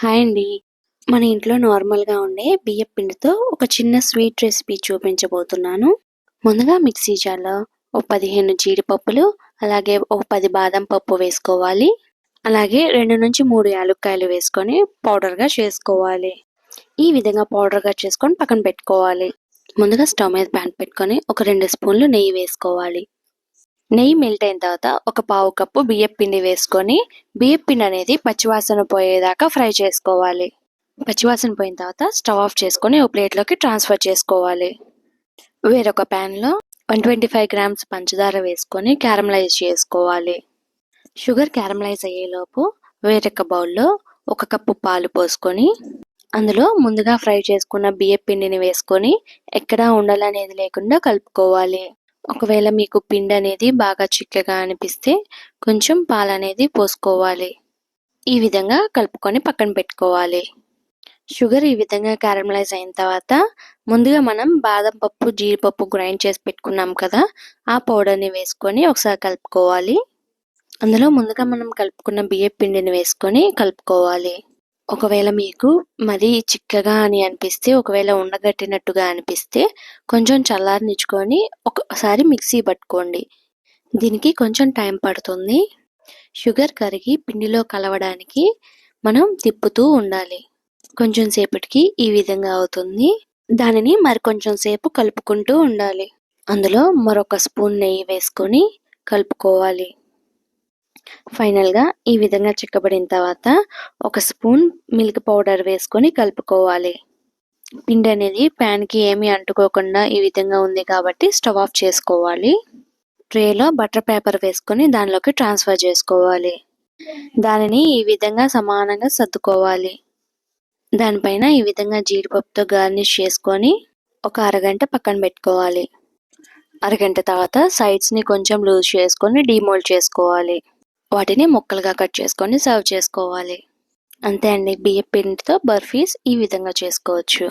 Hi అండి. మన ఇంట్లో నార్మల్‌గా ఉండే బియ్యపు పిండితో ఒక చిన్న స్వీట్ రెసిపీ చూపించబోతున్నాను. ముందుగా మిక్సీ జార్‌లో ఓ 15 జీడిపప్పులు, అలాగే ఓ 10 బాదం పప్పు వేసుకోవాలి. అలాగే 2-3 యాలుక్కాయలు వేసుకొని పౌడర్‌గా చేసుకోవాలి. ఈ విధంగా పౌడర్‌గా చేసుకొని పక్కన పెట్టుకోవాలి. ముందుగా స్టవ్ మీద ప్యాన్ పెట్టుకొని ఒక 2 స్పూన్లు నెయ్యి వేసుకోవాలి. నెయ్యి మెల్ట్ అయిన తర్వాత ఒక పావు కప్పు బియ్యపు పిండి వేసుకొని బియ్యపు పిండి అనేది పచ్చివాసన పోయేదాకా ఫ్రై చేసుకోవాలి. పచ్చివాసన పోయిన తర్వాత స్టవ్ ఆఫ్ చేసుకొని ఓ ప్లేట్లోకి ట్రాన్స్ఫర్ చేసుకోవాలి. వేరొక ప్యాన్లో 125 గ్రామ్స్ పంచదార వేసుకొని క్యారమలైజ్ చేసుకోవాలి. షుగర్ క్యారమలైజ్ అయ్యేలోపు వేరొక బౌల్లో 1 కప్పు పాలు పోసుకొని అందులో ముందుగా ఫ్రై చేసుకున్న బియ్యపు పిండిని వేసుకొని ఎక్కడా ఉండలనేది లేకుండా కలుపుకోవాలి. ఒకవేళ మీకు పిండి అనేది బాగా చిక్కగా అనిపిస్తే కొంచెం పాలు అనేది పోసుకోవాలి. ఈ విధంగా కలుపుకొని పక్కన పెట్టుకోవాలి. షుగర్ ఈ విధంగా క్యారమలైజ్ అయిన తర్వాత ముందుగా మనం బాదం పప్పు, జీడిపప్పు గ్రైండ్ చేసి పెట్టుకున్నాం కదా, ఆ పౌడర్ని వేసుకొని ఒకసారి కలుపుకోవాలి. అందులో ముందుగా మనం కలుపుకున్న బియ్యపు పిండిని వేసుకొని కలుపుకోవాలి. ఒకవేళ మీకు మరీ చిక్కగా అని అనిపిస్తే, ఒకవేళ ఉండగట్టినట్టుగా అనిపిస్తే కొంచెం చల్లారనిచ్చుకొని ఒకసారి మిక్సీ పట్టుకోండి. దీనికి కొంచెం టైం పడుతుంది. షుగర్ కరిగి పిండిలో కలవడానికి మనం తిప్పుతూ ఉండాలి. కొంచెం సేపటికి ఈ విధంగా అవుతుంది. దానిని మరికొంచెం సేపు కలుపుకుంటూ ఉండాలి. అందులో మరొక స్పూన్ నెయ్యి వేసుకొని కలుపుకోవాలి. ఫైనల్గా ఈ విధంగా చిక్కబడిన తర్వాత ఒక స్పూన్ మిల్క్ పౌడర్ వేసుకొని కలుపుకోవాలి. పిండి అనేది ప్యాన్కి ఏమీ అంటుకోకుండా ఈ విధంగా ఉంది కాబట్టి స్టవ్ ఆఫ్ చేసుకోవాలి. ట్రేలో బటర్ పేపర్ వేసుకొని దానిలోకి ట్రాన్స్ఫర్ చేసుకోవాలి. దానిని ఈ విధంగా సమానంగా సర్దుకోవాలి. దానిపైన ఈ విధంగా జీడిపప్పుతో గార్నిష్ చేసుకొని ఒక అరగంట పక్కన పెట్టుకోవాలి. అరగంట తర్వాత సైడ్స్ని కొంచెం లూజ్ చేసుకొని డీమోల్డ్ చేసుకోవాలి. వాటిని ముక్కలుగా కట్ చేసుకొని సర్వ్ చేసుకోవాలి. అంతే అండి, బియ్యపు పిండితో బర్ఫీస్ ఈ విధంగా చేసుకోవచ్చు.